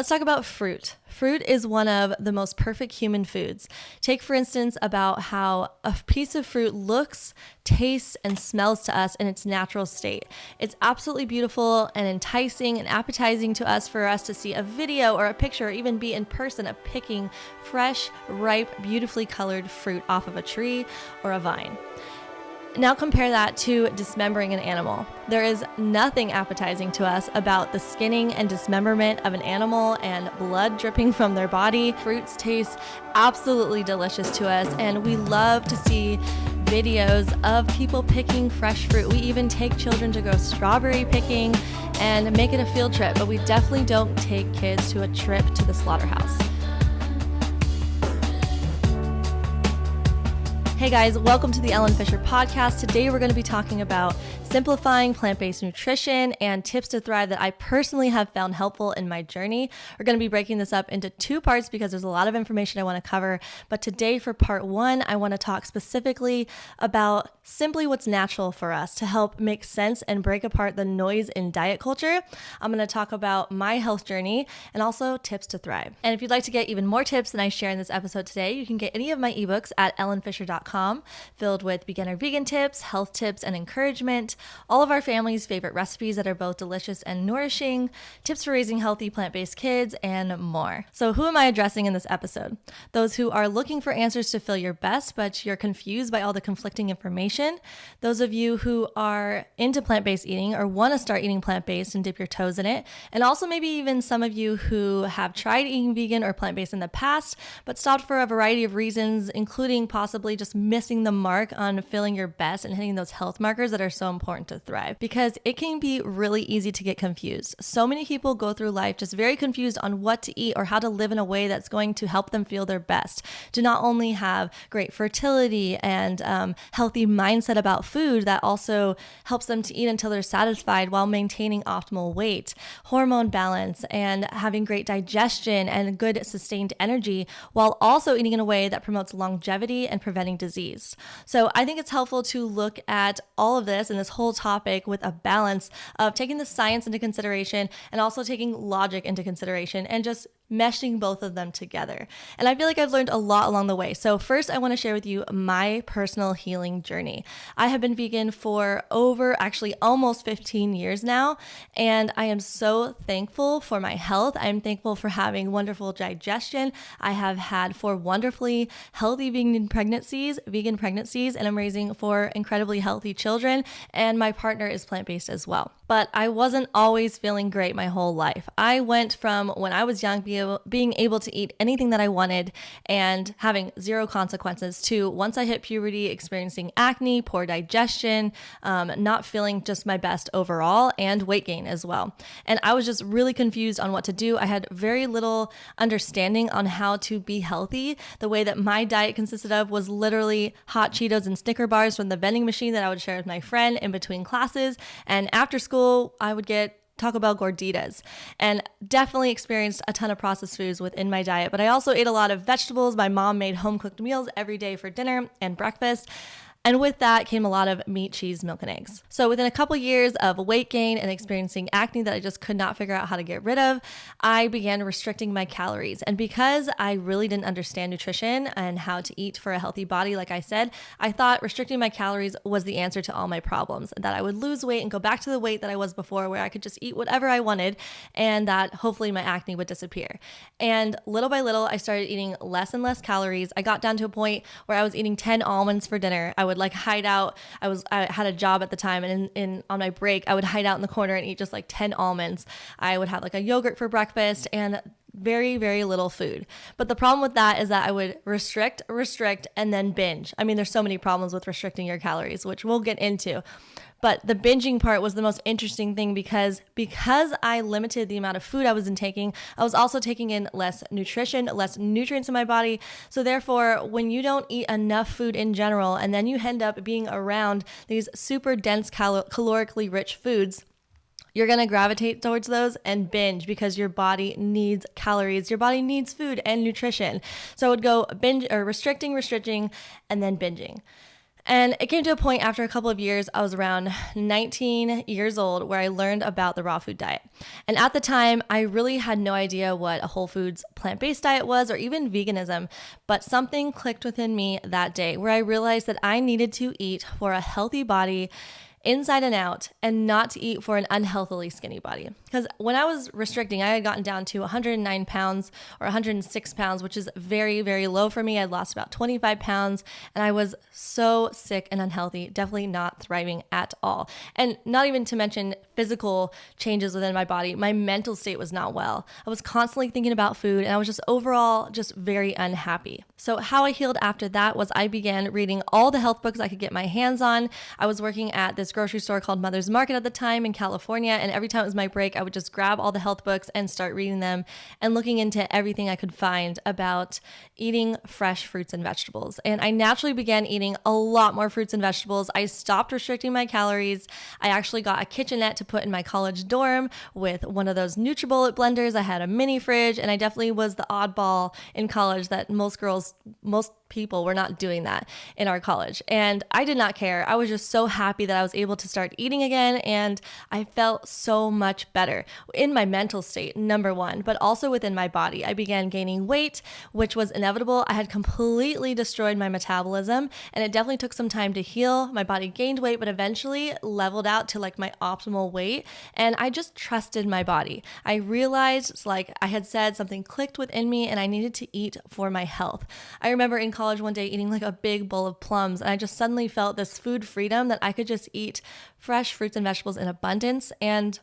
Let's talk about fruit. Fruit is one of the most perfect human foods. Take, for instance, about how a piece of fruit looks, tastes, and smells to us in its natural state. It's absolutely beautiful and enticing and appetizing to us for us to see a video or a picture or even be in person of picking fresh, ripe, beautifully colored fruit off of a tree or a vine. Now compare that to dismembering an animal. There is nothing appetizing to us about the skinning and dismemberment of an animal and blood dripping from their body. Fruits taste absolutely delicious to us, and we love to see videos of people picking fresh fruit. We even take children to go strawberry picking and make it a field trip, but we definitely don't take kids to a trip to the slaughterhouse. Hey guys, welcome to the Ellen Fisher podcast. Today we're going to be talking about simplifying plant-based nutrition and tips to thrive that I personally have found helpful in my journey. We're going to be breaking this up into two parts because there's a lot of information I want to cover. But today for part one, I want to talk specifically about simply what's natural for us to help make sense and break apart the noise in diet culture. I'm going to talk about my health journey and also tips to thrive. And if you'd like to get even more tips than I share in this episode today, you can get any of my ebooks at ellenfisher.com, filled with beginner vegan tips, health tips, and encouragement, all of our family's favorite recipes that are both delicious and nourishing, tips for raising healthy plant-based kids, and more. So who am I addressing in this episode? Those who are looking for answers to feel your best, but you're confused by all the conflicting information. Those of you who are into plant-based eating or want to start eating plant-based and dip your toes in it. And also maybe even some of you who have tried eating vegan or plant-based in the past, but stopped for a variety of reasons, including possibly just missing the mark on feeling your best and hitting those health markers that are so important to thrive, because it can be really easy to get confused. So many people go through life just very confused on what to eat or how to live in a way that's going to help them feel their best, to not only have great fertility and healthy mindset about food that also helps them to eat until they're satisfied while maintaining optimal weight, hormone balance, and having great digestion and good sustained energy, while also eating in a way that promotes longevity and preventing disease. So I think it's helpful to look at all of this and this whole topic with a balance of taking the science into consideration and also taking logic into consideration and just meshing both of them together. And I feel like I've learned a lot along the way. So first, I want to share with you my personal healing journey. I have been vegan for almost 15 years now, and I am so thankful for my health. I'm thankful for having wonderful digestion. I have had 4 wonderfully healthy vegan pregnancies, and I'm raising 4 incredibly healthy children, and my partner is plant-based as well. But I wasn't always feeling great my whole life. I went from when I was young being able to eat anything that I wanted and having zero consequences to once I hit puberty, experiencing acne, poor digestion, not feeling just my best overall, and weight gain as well. And I was just really confused on what to do. I had very little understanding on how to be healthy. The way that my diet consisted of was literally hot Cheetos and Snicker bars from the vending machine that I would share with my friend in between classes. And after school, I would get Taco Bell gorditas, and definitely experienced a ton of processed foods within my diet. But I also ate a lot of vegetables. My mom made home cooked meals every day for dinner and breakfast. And with that came a lot of meat, cheese, milk, and eggs. So within a couple years of weight gain and experiencing acne that I just could not figure out how to get rid of, I began restricting my calories. And because I really didn't understand nutrition and how to eat for a healthy body, like I said, I thought restricting my calories was the answer to all my problems, that I would lose weight and go back to the weight that I was before, where I could just eat whatever I wanted and that hopefully my acne would disappear. And little by little, I started eating less and less calories. I got down to a point where I was eating 10 almonds for dinner. I would like hide out. I had a job at the time, and on my break, I would hide out in the corner and eat just like 10 almonds. I would have like a yogurt for breakfast and very, very little food. But the problem with that is that I would restrict, and then binge. I mean, there's so many problems with restricting your calories, which we'll get into. But the binging part was the most interesting thing because I limited the amount of food I was intaking, I was also taking in less nutrition, less nutrients in my body. So therefore, when you don't eat enough food in general, and then you end up being around these super dense calorically rich foods, you're going to gravitate towards those and binge because your body needs calories. Your body needs food and nutrition. So I would go binge or restricting, and then binging. And it came to a point after a couple of years, I was around 19 years old, where I learned about the raw food diet. And at the time, I really had no idea what a whole foods plant-based diet was or even veganism, but something clicked within me that day where I realized that I needed to eat for a healthy body inside and out, and not to eat for an unhealthily skinny body. Because when I was restricting, I had gotten down to 109 pounds or 106 pounds, which is very, very low for me. I lost about 25 pounds and I was so sick and unhealthy, definitely not thriving at all. And not even to mention physical changes within my body. My mental state was not well. I was constantly thinking about food and I was just overall just very unhappy. So how I healed after that was I began reading all the health books I could get my hands on. I was working at this grocery store called Mother's Market at the time in California, and every time it was my break, I would just grab all the health books and start reading them and looking into everything I could find about eating fresh fruits and vegetables. And I naturally began eating a lot more fruits and vegetables. I stopped restricting my calories. I actually got a kitchenette to put in my college dorm with one of those NutriBullet blenders. I had a mini fridge, and I definitely was the oddball in college that most people were not doing that in our college. And I did not care. I was just so happy that I was able to start eating again. And I felt so much better in my mental state, number one, but also within my body. I began gaining weight, which was inevitable. I had completely destroyed my metabolism, and it definitely took some time to heal. My body gained weight, but eventually leveled out to like my optimal weight. And I just trusted my body. I realized, like I had said, something clicked within me and I needed to eat for my health. I remember in college one day eating like a big bowl of plums, and I just suddenly felt this food freedom that I could just eat fresh fruits and vegetables in abundance and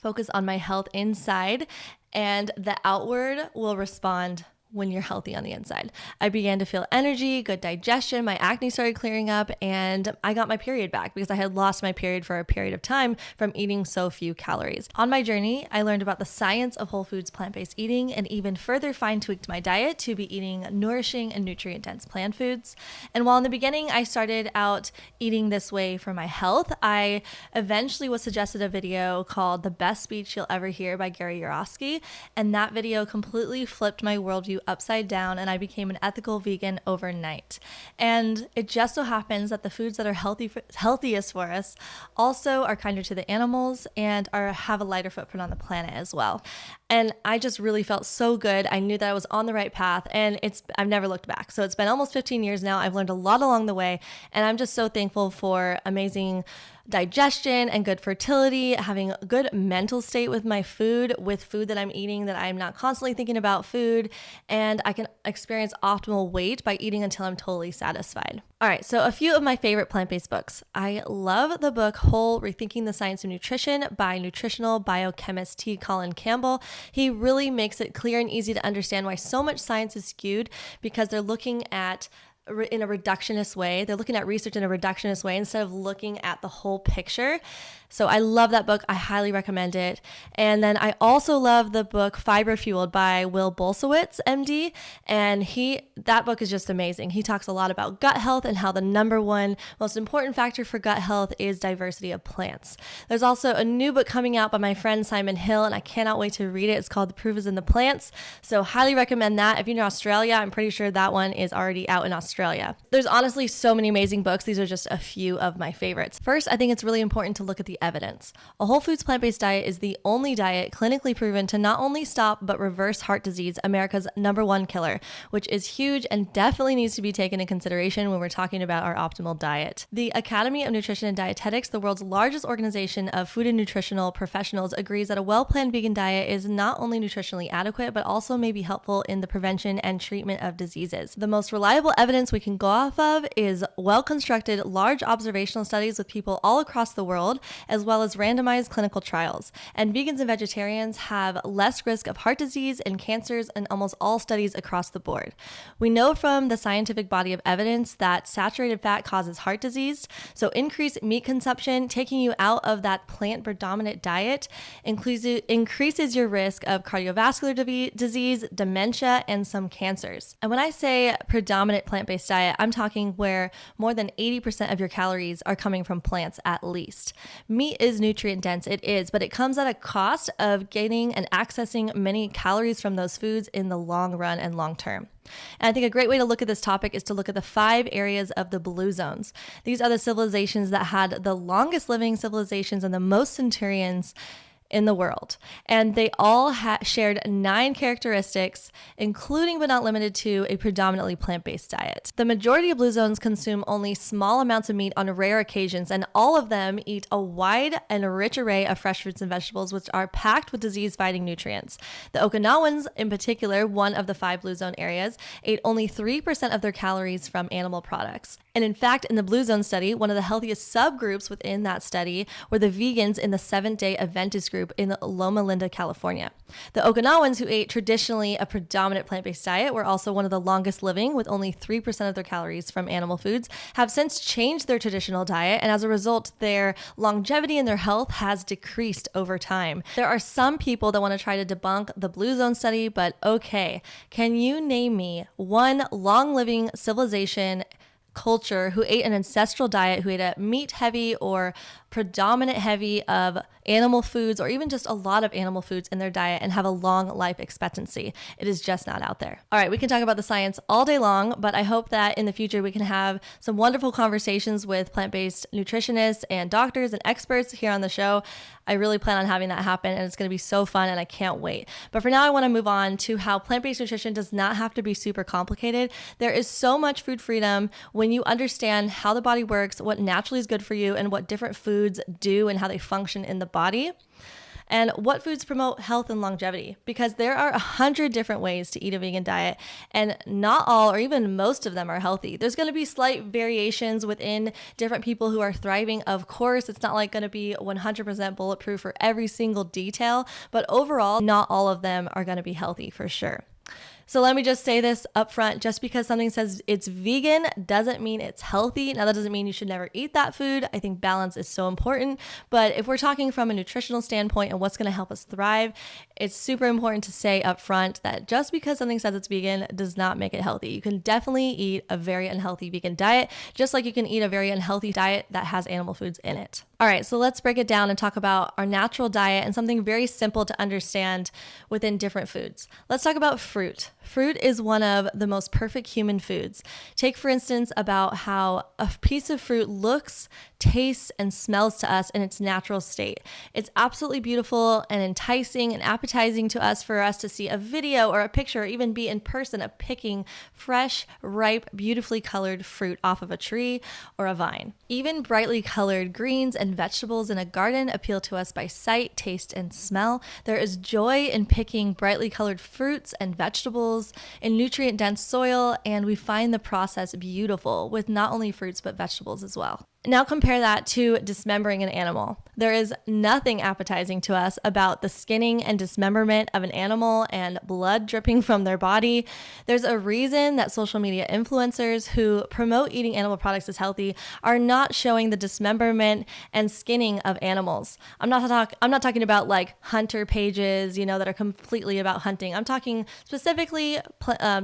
focus on my health inside, and the outward will respond when you're healthy on the inside. I began to feel energy, good digestion, my acne started clearing up, and I got my period back because I had lost my period for a period of time from eating so few calories. On my journey, I learned about the science of whole foods plant-based eating and even further fine-tweaked my diet to be eating nourishing and nutrient-dense plant foods. And while in the beginning I started out eating this way for my health, I eventually was suggested a video called The Best Speech You'll Ever Hear by Gary Yourofsky, and that video completely flipped my worldview upside down, and I became an ethical vegan overnight. And it just so happens that the foods that are healthiest for us also are kinder to the animals and have a lighter footprint on the planet as well. And I just really felt so good. I knew that I was on the right path, and I've never looked back. So it's been almost 15 years now. I've learned a lot along the way, and I'm just so thankful for amazing digestion and good fertility, having a good mental state with my food, with food that I'm eating, that I'm not constantly thinking about food, and I can experience optimal weight by eating until I'm totally satisfied. All right, so a few of my favorite plant-based books. I love the book Whole: Rethinking the Science of Nutrition by nutritional biochemist T. Colin Campbell. He really makes it clear and easy to understand why so much science is skewed, because they're looking at in a reductionist way. They're looking at research in a reductionist way instead of looking at the whole picture. So I love that book. I highly recommend it. And then I also love the book Fiber Fueled by Will Bulsiewicz, MD. And that book is just amazing. He talks a lot about gut health and how the number one most important factor for gut health is diversity of plants. There's also a new book coming out by my friend Simon Hill, and I cannot wait to read it. It's called The Proof is in the Plants. So highly recommend that. If you're in Australia, I'm pretty sure that one is already out in Australia. There's honestly so many amazing books. These are just a few of my favorites. First, I think it's really important to look at the evidence. A whole foods plant-based diet is the only diet clinically proven to not only stop but reverse heart disease, America's number one killer, which is huge and definitely needs to be taken into consideration when we're talking about our optimal diet. The Academy of Nutrition and Dietetics, the world's largest organization of food and nutritional professionals, agrees that a well-planned vegan diet is not only nutritionally adequate, but also may be helpful in the prevention and treatment of diseases. The most reliable evidence we can go off of is well-constructed, large observational studies with people all across the world, as well as randomized clinical trials. And vegans and vegetarians have less risk of heart disease and cancers in almost all studies across the board. We know from the scientific body of evidence that saturated fat causes heart disease, so increased meat consumption, taking you out of that plant-predominant diet, increases your risk of cardiovascular disease, dementia, and some cancers. And when I say predominant plant-based plant-based diet, I'm talking where more than 80% of your calories are coming from plants at least. Meat is nutrient dense, it is, but it comes at a cost of gaining and accessing many calories from those foods in the long run and long term. And I think a great way to look at this topic is to look at the 5 areas of the blue zones. These are the civilizations that had the longest living civilizations and the most centurions in the world. And they all shared 9 characteristics, including but not limited to a predominantly plant-based diet. The majority of blue zones consume only small amounts of meat on rare occasions, and all of them eat a wide and rich array of fresh fruits and vegetables, which are packed with disease-fighting nutrients. The Okinawans, in particular, one of the 5 blue zone areas, ate only 3% of their calories from animal products. And in fact, in the blue zone study, one of the healthiest subgroups within that study were the vegans in the Seventh-day Adventist group in Loma Linda, California. The Okinawans, who ate traditionally a predominant plant-based diet, were also one of the longest living, with only 3% of their calories from animal foods, have since changed their traditional diet, and as a result, their longevity and their health has decreased over time. There are some people that want to try to debunk the blue zone study, but okay, can you name me one long-living civilization culture who ate an ancestral diet, who ate a meat heavy or predominant heavy of animal foods, or even just a lot of animal foods in their diet, and have a long life expectancy? It is just not out there. All right, we can talk about the science all day long, but I hope that in the future we can have some wonderful conversations with plant-based nutritionists and doctors and experts here on the show. I really plan on having that happen, and it's going to be so fun, and I can't wait. But for now, I want to move on to how plant-based nutrition does not have to be super complicated. There is so much food freedom when you understand how the body works, what naturally is good for you, and what different foods do and how they function in the body, and what foods promote health and longevity, because there are 100 different ways to eat a vegan diet, and not all or even most of them are healthy. There's going to be slight variations within different people who are thriving. Of course, it's not like going to be 100% bulletproof for every single detail, but overall, not all of them are going to be healthy for sure. So let me just say this up front. Just because something says it's vegan doesn't mean it's healthy. Now, that doesn't mean you should never eat that food. I think balance is so important. But if we're talking from a nutritional standpoint and what's going to help us thrive, it's super important to say up front that just because something says it's vegan does not make it healthy. You can definitely eat a very unhealthy vegan diet, just like you can eat a very unhealthy diet that has animal foods in it. All right, so let's break it down and talk about our natural diet and something very simple to understand within different foods. Let's talk about fruit. Fruit is one of the most perfect human foods. Take, for instance, about how a piece of fruit looks, tastes, and smells to us in its natural state. It's absolutely beautiful and enticing and appetizing to us for us to see a video or a picture or even be in person of picking fresh, ripe, beautifully colored fruit off of a tree or a vine. Even brightly colored greens and vegetables in a garden appeal to us by sight, taste, and smell. There is joy in picking brightly colored fruits and vegetables in nutrient-dense soil, and we find the process beautiful with not only fruits but vegetables as well. Now compare that to dismembering an animal. There is nothing appetizing to us about the skinning and dismemberment of an animal and blood dripping from their body. There's a reason that social media influencers who promote eating animal products as healthy are not showing the dismemberment and skinning of animals. I'm not talking about like hunter pages, that are completely about hunting. I'm talking specifically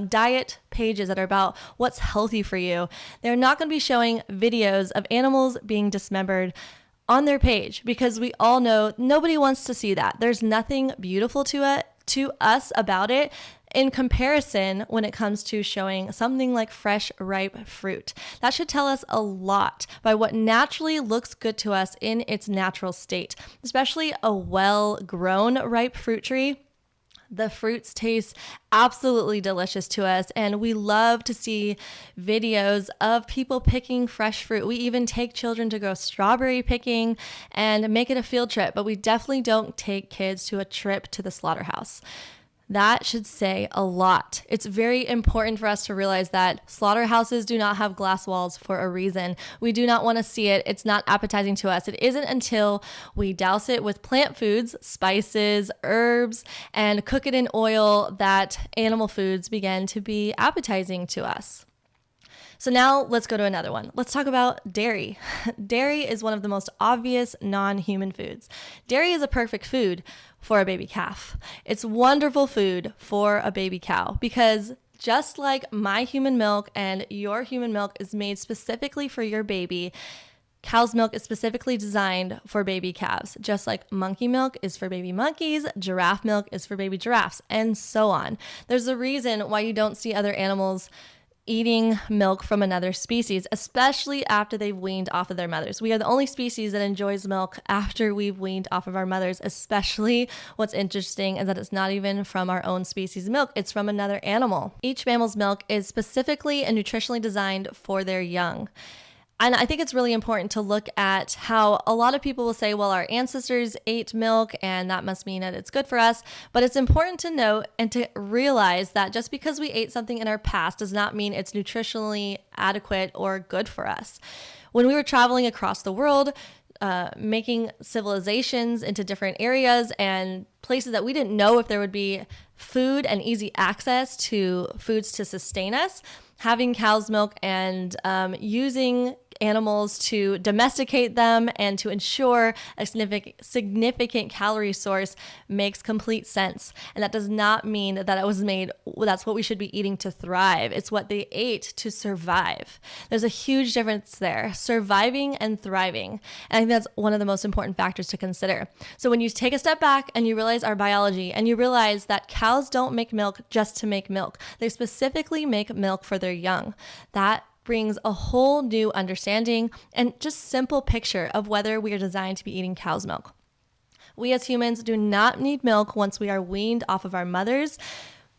diet pages that are about what's healthy for you. They're not going to be showing videos of animals being dismembered on their page, because we all know nobody wants to see that. There's nothing beautiful to us about it in comparison when it comes to showing something like fresh, ripe fruit. That should tell us a lot by what naturally looks good to us in its natural state, especially a well-grown ripe fruit tree. The fruits taste absolutely delicious to us, and we love to see videos of people picking fresh fruit. We even take children to go strawberry picking and make it a field trip, but we definitely don't take kids to a trip to the slaughterhouse. That should say a lot. It's very important for us to realize that slaughterhouses do not have glass walls for a reason. We do not want to see it. It's not appetizing to us. It isn't until we douse it with plant foods, spices, herbs, and cook it in oil that animal foods begin to be appetizing to us. So now let's go to another one. Let's talk about dairy. Dairy is one of the most obvious non-human foods. Dairy is a perfect food for a baby calf. It's wonderful food for a baby cow because Just like my human milk and your human milk is made specifically for your baby, cow's milk is specifically designed for baby calves, just like monkey milk is for baby monkeys, giraffe milk is for baby giraffes, and so on. There's a reason why you don't see other animals eating milk from another species, especially after they've weaned off of their mothers. We are the only species that enjoys milk after we've weaned off of our mothers, especially what's interesting is that it's not even from our own species milk, it's from another animal. Each mammal's milk is specifically and nutritionally designed for their young. And I think it's really important to look at how a lot of people will say, well, our ancestors ate milk and that must mean that it's good for us. But it's important to note and to realize that just because we ate something in our past does not mean it's nutritionally adequate or good for us. When we were traveling across the world, making civilizations into different areas and places that we didn't know if there would be food and easy access to foods to sustain us, having cow's milk and using animals to domesticate them and to ensure a significant calorie source makes complete sense. And that does not mean that it was made, that's what we should be eating to thrive. It's what they ate to survive. There's a huge difference there, surviving and thriving. And I think that's one of the most important factors to consider. So when you take a step back and you realize our biology and you realize that cows don't make milk just to make milk, they specifically make milk for their young. That brings a whole new understanding and just simple picture of whether we are designed to be eating cow's milk. We as humans do not need milk once we are weaned off of our mothers.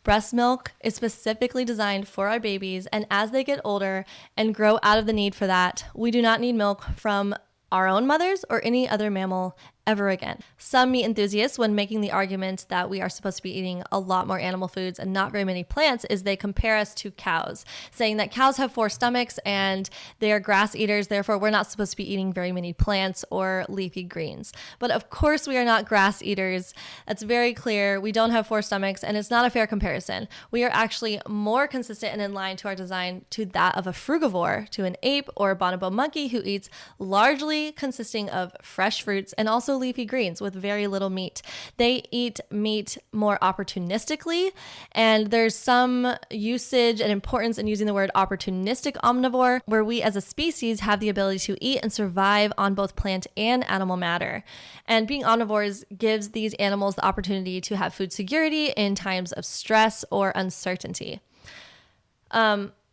Breast milk is specifically designed for our babies, and as they get older and grow out of the need for that, we do not need milk from our own mothers or any other mammal ever again. Some meat enthusiasts, when making the argument that we are supposed to be eating a lot more animal foods and not very many plants, is they compare us to cows, saying that cows have 4 stomachs and they are grass eaters, therefore we're not supposed to be eating very many plants or leafy greens. But of course we are not grass eaters. That's very clear. We don't have 4 stomachs and it's not a fair comparison. We are actually more consistent and in line to our design to that of a frugivore, to an ape or a bonobo monkey who eats largely consisting of fresh fruits and also leafy greens with very little meat. They eat meat more opportunistically, and there's some usage and importance in using the word opportunistic omnivore, where we as a species have the ability to eat and survive on both plant and animal matter. And being omnivores gives these animals the opportunity to have food security in times of stress or uncertainty.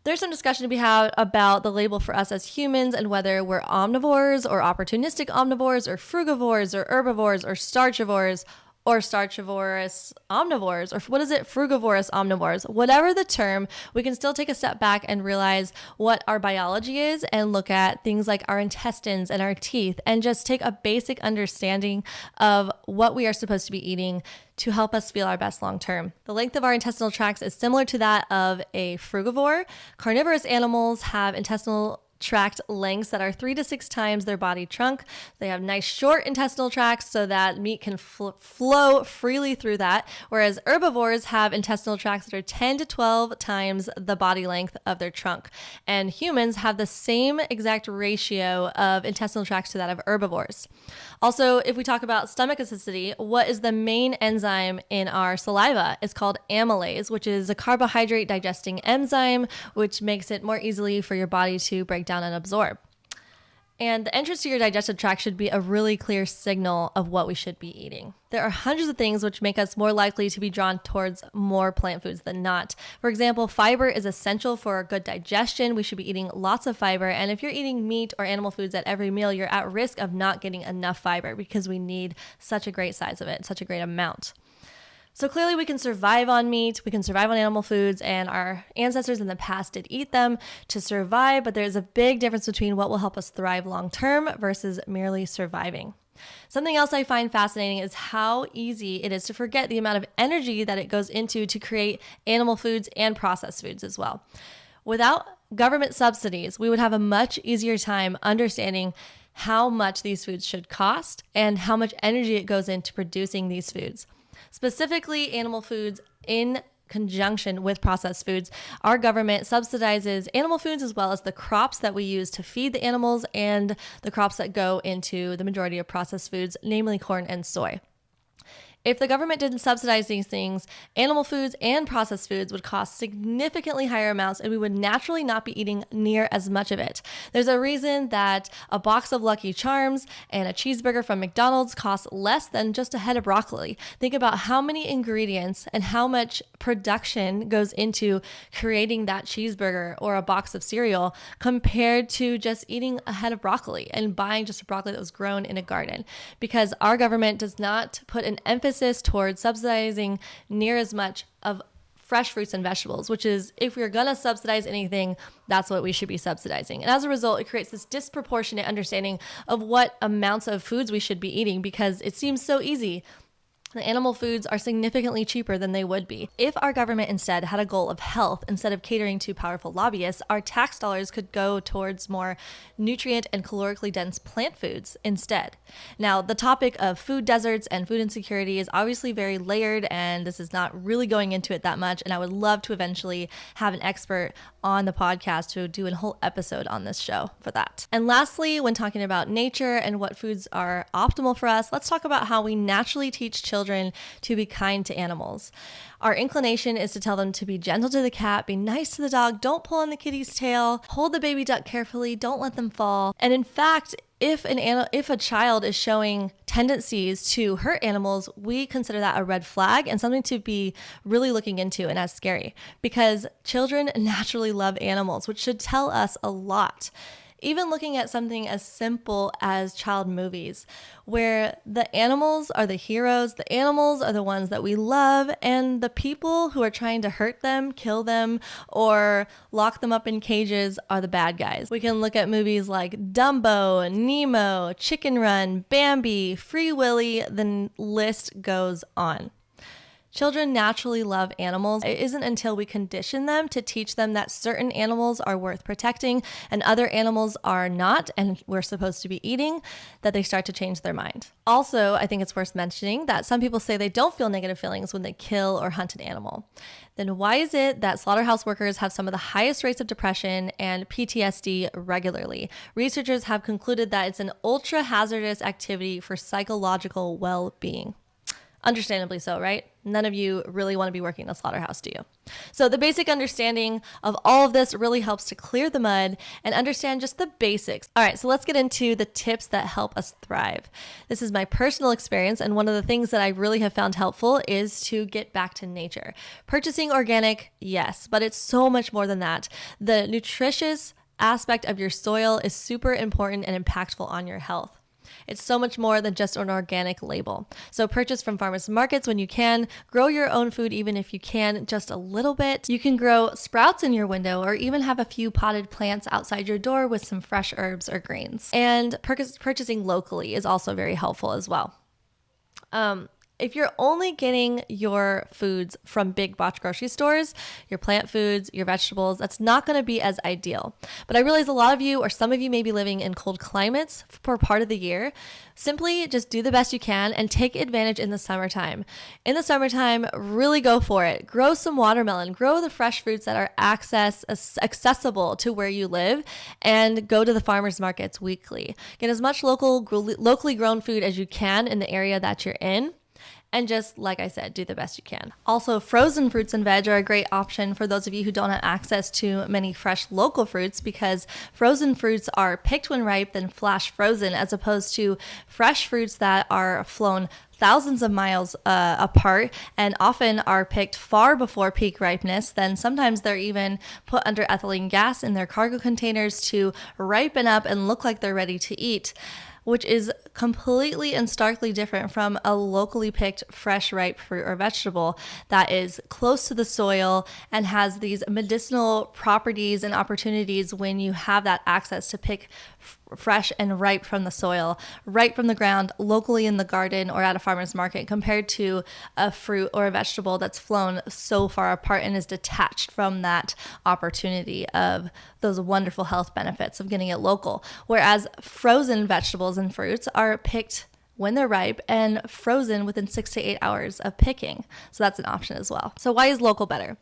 There's some discussion to be had about the label for us as humans and whether we're omnivores or opportunistic omnivores or frugivores or herbivores or starchivores or starchivorous omnivores, or what is it, frugivorous omnivores. Whatever the term, we can still take a step back and realize what our biology is and look at things like our intestines and our teeth and just take a basic understanding of what we are supposed to be eating to help us feel our best long term. The length of our intestinal tracts is similar to that of a frugivore. Carnivorous animals have intestinal tract lengths that are 3 to 6 times their body trunk. They have nice short intestinal tracts so that meat can flow freely through that, whereas herbivores have intestinal tracts that are 10 to 12 times the body length of their trunk. And humans have the same exact ratio of intestinal tracts to that of herbivores. Also, if we talk about stomach acidity, what is the main enzyme in our saliva? It's called amylase, which is a carbohydrate digesting enzyme, which makes it more easily for your body to break down and absorb. And the entrance to your digestive tract should be a really clear signal of what we should be eating. There are hundreds of things which make us more likely to be drawn towards more plant foods than not. For example, fiber is essential for good digestion. We should be eating lots of fiber. And if you're eating meat or animal foods at every meal, you're at risk of not getting enough fiber because we need such a great size of it, such a great amount. So clearly we can survive on meat, we can survive on animal foods, and our ancestors in the past did eat them to survive, but there's a big difference between what will help us thrive long term versus merely surviving. Something else I find fascinating is how easy it is to forget the amount of energy that it goes into to create animal foods and processed foods as well. Without government subsidies, we would have a much easier time understanding how much these foods should cost and how much energy it goes into producing these foods. Specifically, animal foods in conjunction with processed foods. Our government subsidizes animal foods as well as the crops that we use to feed the animals and the crops that go into the majority of processed foods, namely corn and soy. If the government didn't subsidize these things, animal foods and processed foods would cost significantly higher amounts, and we would naturally not be eating near as much of it. There's a reason that a box of Lucky Charms and a cheeseburger from McDonald's costs less than just a head of broccoli. Think about how many ingredients and how much production goes into creating that cheeseburger or a box of cereal compared to just eating a head of broccoli and buying just a broccoli that was grown in a garden, because our government does not put an emphasis towards subsidizing near as much of fresh fruits and vegetables, which is, if we're going to subsidize anything, that's what we should be subsidizing. And as a result, it creates this disproportionate understanding of what amounts of foods we should be eating, because it seems so easy. The animal foods are significantly cheaper than they would be. If our government instead had a goal of health instead of catering to powerful lobbyists, our tax dollars could go towards more nutrient and calorically dense plant foods instead. Now, the topic of food deserts and food insecurity is obviously very layered, and this is not really going into it that much. And I would love to eventually have an expert on the podcast to do a whole episode on this show for that. And lastly, when talking about nature and what foods are optimal for us, let's talk about how we naturally teach children to be kind to animals. Our inclination is to tell them to be gentle to the cat, be nice to the dog, don't pull on the kitty's tail, hold the baby duck carefully, don't let them fall. And in fact, if a child is showing tendencies to hurt animals, we consider that a red flag and something to be really looking into and as scary, because children naturally love animals, which should tell us a lot. Even looking at something as simple as child movies, where the animals are the heroes, the animals are the ones that we love, and the people who are trying to hurt them, kill them, or lock them up in cages are the bad guys. We can look at movies like Dumbo, Nemo, Chicken Run, Bambi, Free Willy, the list goes on. Children naturally love animals. It isn't until we condition them to teach them that certain animals are worth protecting and other animals are not, and we're supposed to be eating, that they start to change their mind. Also, I think it's worth mentioning that some people say they don't feel negative feelings when they kill or hunt an animal. Then why is it that slaughterhouse workers have some of the highest rates of depression and PTSD regularly? Researchers have concluded that it's an ultra hazardous activity for psychological well-being. Understandably so, right? None of you really want to be working in a slaughterhouse, do you? So the basic understanding of all of this really helps to clear the mud and understand just the basics. All right, so let's get into the tips that help us thrive. This is my personal experience, and one of the things that I really have found helpful is to get back to nature. Purchasing organic, yes, but it's so much more than that. The nutritious aspect of your soil is super important and impactful on your health. It's so much more than just an organic label. So purchase from farmers markets when you can. Grow your own food even if you can, just a little bit. You can grow sprouts in your window or even have a few potted plants outside your door with some fresh herbs or greens. And purchasing locally is also very helpful as well. If you're only getting your foods from big box grocery stores, your plant foods, your vegetables, that's not going to be as ideal. But I realize a lot of you, or some of you, may be living in cold climates for part of the year. Simply just do the best you can and take advantage in the summertime. In the summertime, really go for it. Grow some watermelon, grow the fresh fruits that are accessible to where you live, and go to the farmers markets weekly. Get as much locally grown food as you can in the area that you're in. And just, like I said, do the best you can. Also, frozen fruits and veg are a great option for those of you who don't have access to many fresh local fruits, because frozen fruits are picked when ripe, then flash frozen, as opposed to fresh fruits that are flown thousands of miles apart and often are picked far before peak ripeness. Then sometimes they're even put under ethylene gas in their cargo containers to ripen up and look like they're ready to eat, which is completely and starkly different from a locally picked fresh ripe fruit or vegetable that is close to the soil and has these medicinal properties and opportunities when you have that access to pick fresh and ripe from the soil, right from the ground, locally in the garden or at a farmer's market, compared to a fruit or a vegetable that's flown so far apart and is detached from that opportunity of those wonderful health benefits of getting it local. Whereas frozen vegetables and fruits are picked when they're ripe and frozen within 6 to 8 hours of picking. So that's an option as well. So why is local better?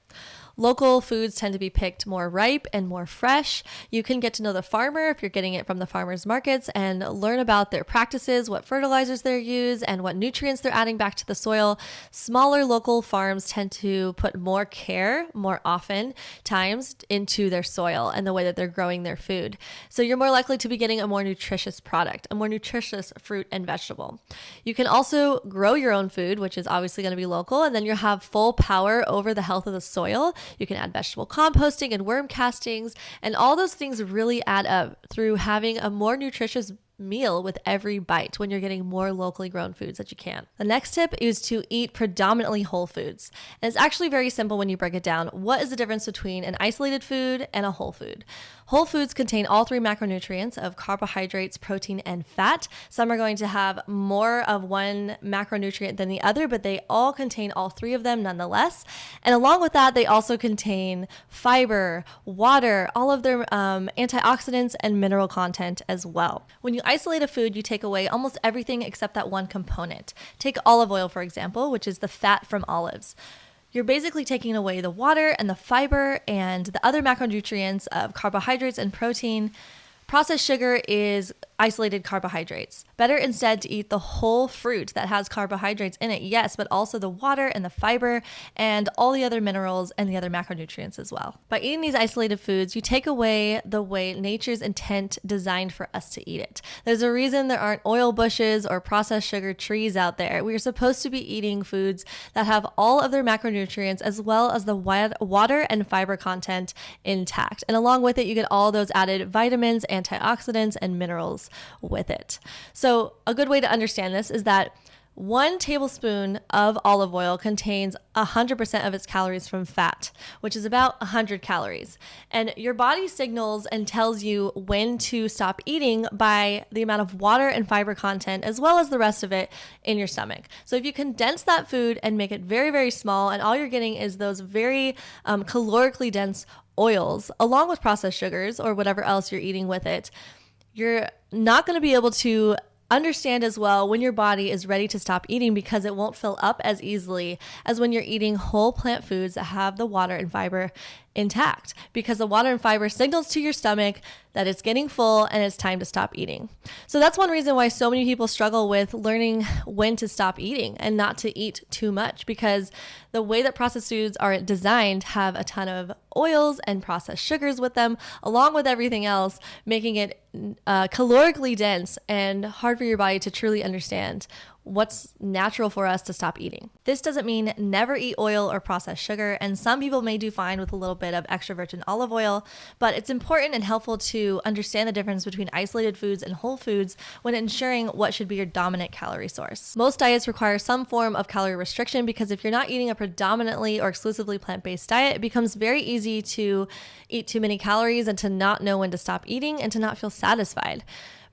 Local foods tend to be picked more ripe and more fresh. You can get to know the farmer if you're getting it from the farmers markets and learn about their practices, what fertilizers they use, and what nutrients they're adding back to the soil. Smaller local farms tend to put more care more often times into their soil and the way that they're growing their food. So you're more likely to be getting a more nutritious product, a more nutritious fruit and vegetable. You can also grow your own food, which is obviously going to be local, and then you'll have full power over the health of the soil. You can add vegetable composting and worm castings, and all those things really add up through having a more nutritious meal with every bite when you're getting more locally grown foods that you can. The next tip is to eat predominantly whole foods. And it's actually very simple when you break it down. What is the difference between an isolated food and a whole food? Whole foods contain all three macronutrients of carbohydrates, protein, and fat. Some are going to have more of one macronutrient than the other, but they all contain all three of them nonetheless. And along with that, they also contain fiber, water, all of their antioxidants and mineral content as well. When you isolate a food, you take away almost everything except that one component. Take olive oil, for example, which is the fat from olives. You're basically taking away the water and the fiber and the other macronutrients of carbohydrates and protein. Processed sugar is isolated carbohydrates. Better instead to eat the whole fruit that has carbohydrates in it, yes, but also the water and the fiber and all the other minerals and the other macronutrients as well. By eating these isolated foods, you take away the way nature's intent designed for us to eat it. There's a reason there aren't oil bushes or processed sugar trees out there. We are supposed to be eating foods that have all of their macronutrients as well as the water and fiber content intact. And along with it, you get all those added vitamins, antioxidants, and minerals with it. So a good way to understand this is that 1 tablespoon of olive oil contains 100% of its calories from fat, which is about 100 calories. And your body signals and tells you when to stop eating by the amount of water and fiber content, as well as the rest of it in your stomach. So if you condense that food and make it very, very small, and all you're getting is those very calorically dense oils, along with processed sugars or whatever else you're eating with it, you're not going to be able to understand as well when your body is ready to stop eating because it won't fill up as easily as when you're eating whole plant foods that have the water and fiber intact, because the water and fiber signals to your stomach that it's getting full and it's time to stop eating. So that's one reason why so many people struggle with learning when to stop eating and not to eat too much, because the way that processed foods are designed have a ton of oils and processed sugars with them, along with everything else, making it calorically dense and hard for your body to truly understand what's natural for us to stop eating. This doesn't mean never eat oil or processed sugar, and some people may do fine with a little bit of extra virgin olive oil, but it's important and helpful to understand the difference between isolated foods and whole foods when ensuring what should be your dominant calorie source. Most diets require some form of calorie restriction because if you're not eating a predominantly or exclusively plant-based diet, it becomes very easy to eat too many calories and to not know when to stop eating and to not feel satisfied.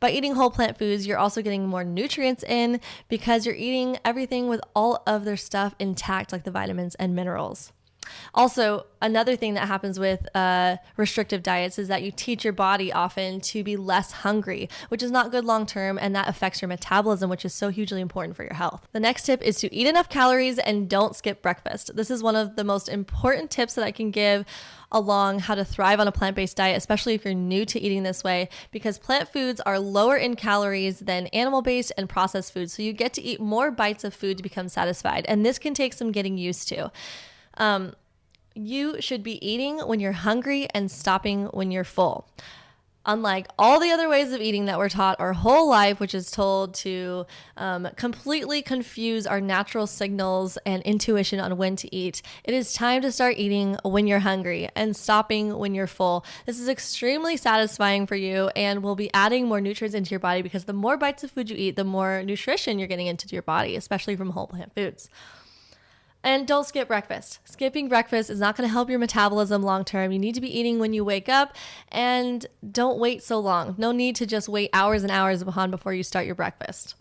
By eating whole plant foods, you're also getting more nutrients in because you're eating everything with all of their stuff intact, like the vitamins and minerals. Also, another thing that happens with restrictive diets is that you teach your body often to be less hungry, which is not good long term, and that affects your metabolism, which is so hugely important for your health. The next tip is to eat enough calories and don't skip breakfast. This is one of the most important tips that I can give along how to thrive on a plant-based diet, especially if you're new to eating this way, because plant foods are lower in calories than animal-based and processed foods. So you get to eat more bites of food to become satisfied. And this can take some getting used to. You should be eating when you're hungry and stopping when you're full. Unlike all the other ways of eating that we're taught our whole life, which is told to completely confuse our natural signals and intuition on when to eat, it is time to start eating when you're hungry and stopping when you're full. This is extremely satisfying for you and will be adding more nutrients into your body because the more bites of food you eat, the more nutrition you're getting into your body, especially from whole plant foods. And don't skip breakfast. Skipping breakfast is not going to help your metabolism long term. You need to be eating when you wake up, and don't wait so long. No need to just wait hours and hours before you start your breakfast.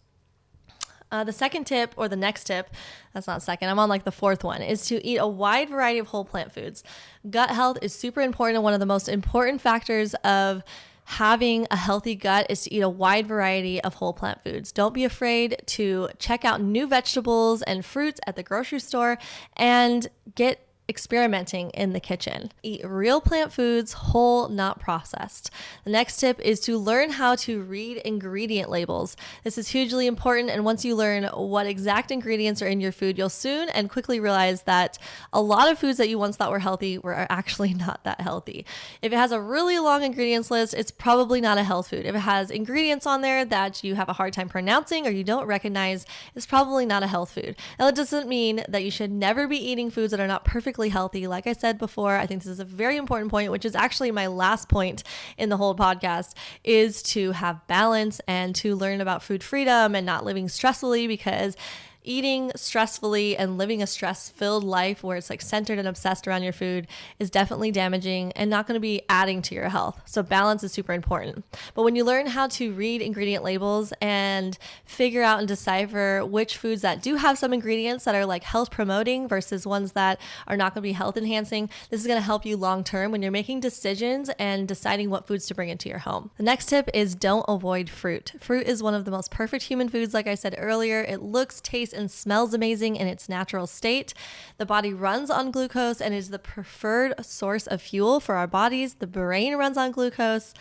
The second tip, or the next tip, that's not second, I'm on like the fourth one, is to eat a wide variety of whole plant foods. Gut health is super important, and one of the most important factors of having a healthy gut is to eat a wide variety of whole plant foods. Don't be afraid to check out new vegetables and fruits at the grocery store and get experimenting in the kitchen. Eat real plant foods, whole, not processed. The next tip is to learn how to read ingredient labels. This is hugely important, and once you learn what exact ingredients are in your food, you'll soon and quickly realize that a lot of foods that you once thought were healthy are actually not that healthy. If it has a really long ingredients list, it's probably not a health food. If it has ingredients on there that you have a hard time pronouncing or you don't recognize, it's probably not a health food. Now, it doesn't mean that you should never be eating foods that are not perfectly healthy. Like I said before, I think this is a very important point, which is actually my last point in the whole podcast, is to have balance and to learn about food freedom and not living stressfully, because eating stressfully and living a stress-filled life where it's like centered and obsessed around your food is definitely damaging and not going to be adding to your health. So balance is super important. But when you learn how to read ingredient labels and figure out and decipher which foods that do have some ingredients that are like health promoting versus ones that are not going to be health enhancing, this is going to help you long term when you're making decisions and deciding what foods to bring into your home. The next tip is don't avoid fruit. Fruit is one of the most perfect human foods, like I said earlier. It looks, tastes, and smells amazing in its natural state. The body runs on glucose and is the preferred source of fuel for our bodies. The brain runs on glucose.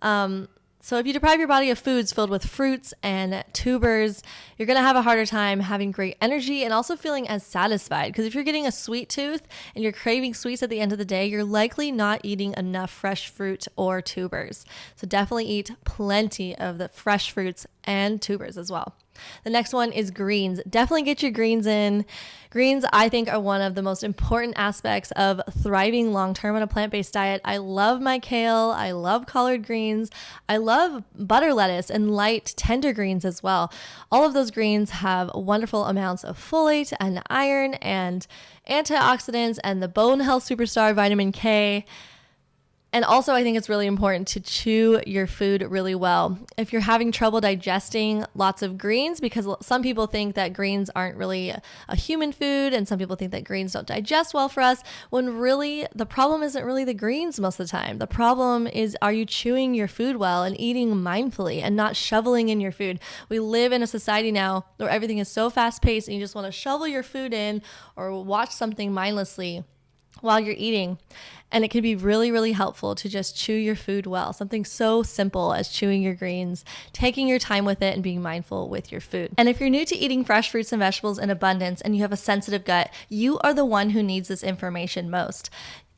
So if you deprive your body of foods filled with fruits and tubers, you're going to have a harder time having great energy and also feeling as satisfied. Because if you're getting a sweet tooth and you're craving sweets at the end of the day, you're likely not eating enough fresh fruit or tubers. So definitely eat plenty of the fresh fruits and tubers as well. The next one is greens. Definitely get your greens in. Greens, I think, are one of the most important aspects of thriving long-term on a plant-based diet. I love my kale. I love collard greens. I love butter lettuce and light tender greens as well. All of those greens have wonderful amounts of folate and iron and antioxidants and the bone health superstar vitamin K. And also, I think it's really important to chew your food really well. If you're having trouble digesting lots of greens, because some people think that greens aren't really a human food, and some people think that greens don't digest well for us, when really the problem isn't really the greens most of the time. The problem is, are you chewing your food well and eating mindfully and not shoveling in your food? We live in a society now where everything is so fast-paced and you just want to shovel your food in or watch something mindlessly while you're eating. And it can be really, really helpful to just chew your food well. Something so simple as chewing your greens, taking your time with it, and being mindful with your food. And if you're new to eating fresh fruits and vegetables in abundance and you have a sensitive gut, you are the one who needs this information most.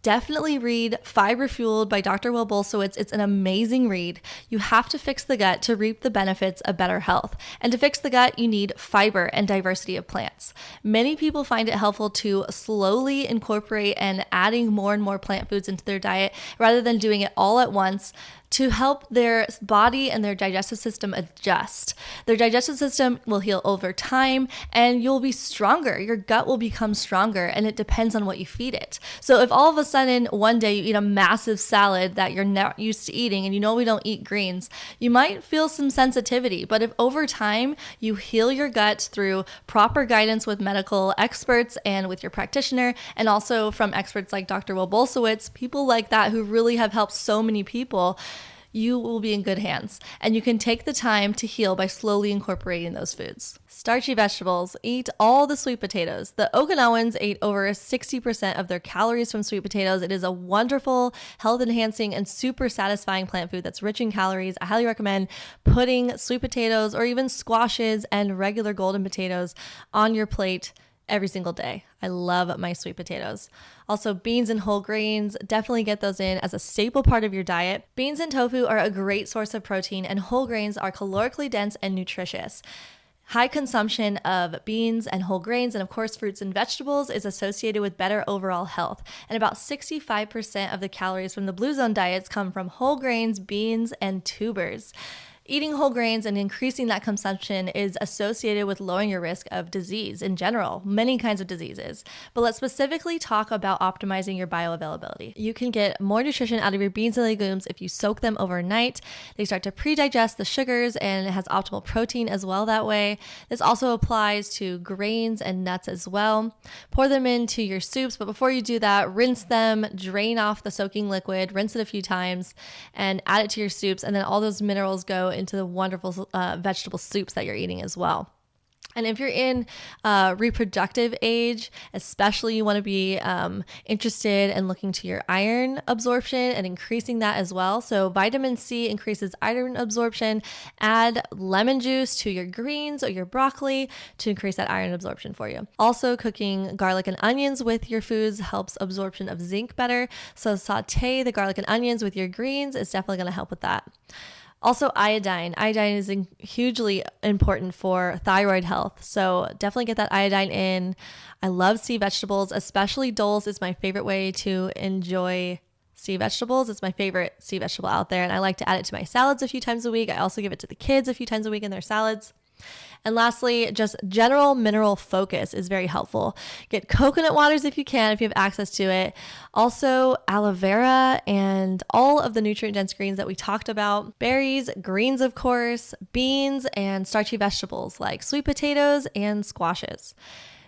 Definitely read Fiber Fueled by Dr. Will Bolsowitz. It's an amazing read. You have to fix the gut to reap the benefits of better health. And to fix the gut, you need fiber and diversity of plants. Many people find it helpful to slowly incorporate and adding more and more plant foods into their diet rather than doing it all at once, to help their body and their digestive system adjust. Their digestive system will heal over time and you'll be stronger. Your gut will become stronger, and it depends on what you feed it. So if all of a sudden one day you eat a massive salad that you're not used to eating, and you know we don't eat greens, you might feel some sensitivity. But if over time you heal your gut through proper guidance with medical experts and with your practitioner, and also from experts like Dr. Will Bolsowitz, people like that who really have helped so many people, you will be in good hands, and you can take the time to heal by slowly incorporating those foods. Starchy vegetables. Eat all the sweet potatoes. The Okinawans ate over 60% of their calories from sweet potatoes. It is a wonderful, health-enhancing, and super satisfying plant food that's rich in calories. I highly recommend putting sweet potatoes or even squashes and regular golden potatoes on your plate every single day. I love my sweet potatoes. Also, beans and whole grains, definitely get those in as a staple part of your diet. Beans and tofu are a great source of protein, and whole grains are calorically dense and nutritious. High consumption of beans and whole grains, and of course fruits and vegetables, is associated with better overall health. And about 65% of the calories from the Blue Zone diets come from whole grains, beans, and tubers. Eating whole grains and increasing that consumption is associated with lowering your risk of disease in general, many kinds of diseases. But let's specifically talk about optimizing your bioavailability. You can get more nutrition out of your beans and legumes if you soak them overnight. They start to pre-digest the sugars, and it has optimal protein as well that way. This also applies to grains and nuts as well. Pour them into your soups, but before you do that, rinse them, drain off the soaking liquid, rinse it a few times, and add it to your soups, and then all those minerals go into the wonderful vegetable soups that you're eating as well. And if you're in reproductive age, especially, you want to be interested in looking to your iron absorption and increasing that as well. So vitamin C increases iron absorption. Add lemon juice to your greens or your broccoli to increase that iron absorption for you. Also, cooking garlic and onions with your foods helps absorption of zinc better. So saute the garlic and onions with your greens. It's definitely going to help with that. Also, iodine. Iodine is hugely important for thyroid health. So definitely get that iodine in. I love sea vegetables, especially dulse is my favorite way to enjoy sea vegetables. It's my favorite sea vegetable out there. And I like to add it to my salads a few times a week. I also give it to the kids a few times a week in their salads. And lastly, just general mineral focus is very helpful. Get coconut waters if you can, if you have access to it. Also, aloe vera and all of the nutrient-dense greens that we talked about. Berries, greens, of course, beans, and starchy vegetables like sweet potatoes and squashes.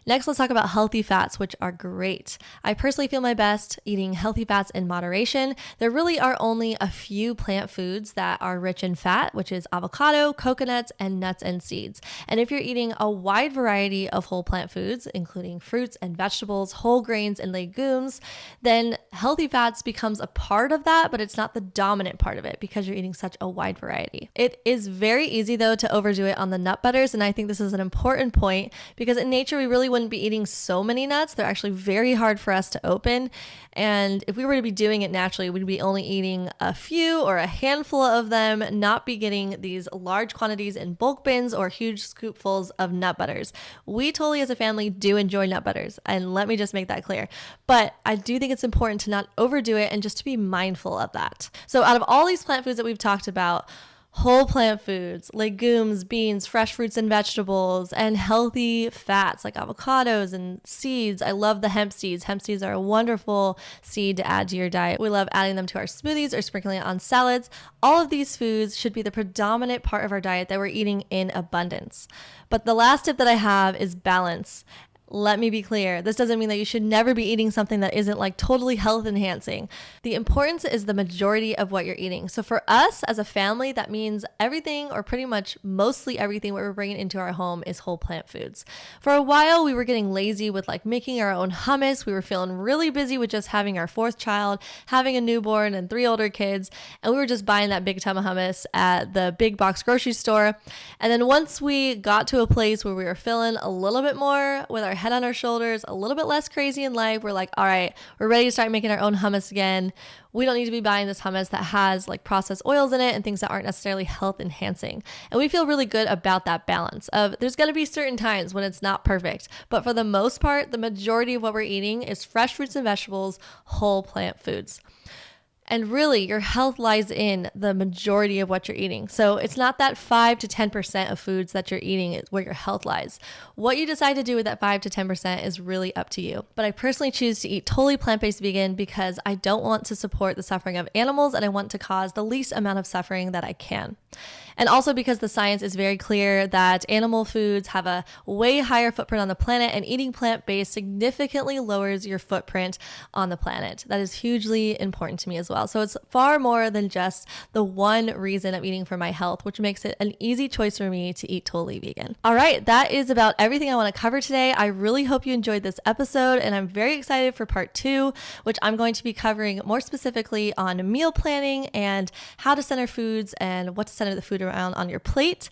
Next, let's talk about healthy fats, which are great. I personally feel my best eating healthy fats in moderation. There really are only a few plant foods that are rich in fat, which is avocado, coconuts, and nuts and seeds. And if you're eating a wide variety of whole plant foods, including fruits and vegetables, whole grains, and legumes, then healthy fats becomes a part of that, but it's not the dominant part of it because you're eating such a wide variety. It is very easy, though, to overdo it on the nut butters, and I think this is an important point because in nature, we really wouldn't be eating so many nuts. They're actually very hard for us to open. And if we were to be doing it naturally, we'd be only eating a few or a handful of them, not be getting these large quantities in bulk bins or huge scoopfuls of nut butters. We totally as a family do enjoy nut butters. And let me just make that clear. But I do think it's important to not overdo it and just to be mindful of that. So out of all these plant foods that we've talked about, whole plant foods, legumes, beans, fresh fruits and vegetables, and healthy fats like avocados and seeds. I love the hemp seeds. Hemp seeds are a wonderful seed to add to your diet. We love adding them to our smoothies or sprinkling it on salads. All of these foods should be the predominant part of our diet that we're eating in abundance. But the last tip that I have is balance. Let me be clear. This doesn't mean that you should never be eating something that isn't like totally health enhancing. The importance is the majority of what you're eating. So for us as a family, that means everything or pretty much mostly everything what we're bringing into our home is whole plant foods. For a while, we were getting lazy with like making our own hummus. We were feeling really busy with just having our fourth child, having a newborn and 3 older kids. And we were just buying that big ton of hummus at the big box grocery store. And then once we got to a place where we were feeling a little bit more with our head on our shoulders, a little bit less crazy in life, we're like, all right, we're ready to start making our own hummus again. We don't need to be buying this hummus that has like processed oils in it and things that aren't necessarily health enhancing. And we feel really good about that balance of there's going to be certain times when it's not perfect, but for the most part, the majority of what we're eating is fresh fruits and vegetables, whole plant foods. And really, your health lies in the majority of what you're eating. So it's not that 5 to 10% of foods that you're eating is where your health lies. What you decide to do with that 5 to 10% is really up to you. But I personally choose to eat totally plant-based vegan because I don't want to support the suffering of animals and I want to cause the least amount of suffering that I can. And also because the science is very clear that animal foods have a way higher footprint on the planet and eating plant-based significantly lowers your footprint on the planet. That is hugely important to me as well. So it's far more than just the one reason of eating for my health, which makes it an easy choice for me to eat totally vegan. All right, that is about everything I want to cover today. I really hope you enjoyed this episode and I'm very excited for part 2, which I'm going to be covering more specifically on meal planning and how to center foods and what to center the food around on your plate.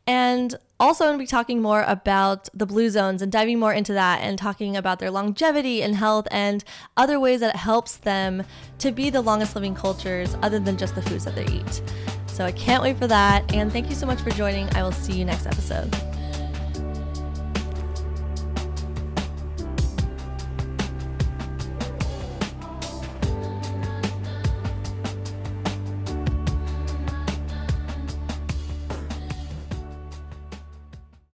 And also I'm going to be talking more about the blue zones and diving more into that and talking about their longevity and health and other ways that it helps them to be the longest living cultures other than just the foods that they eat. So I can't wait for that. And thank you so much for joining. I will see you next episode.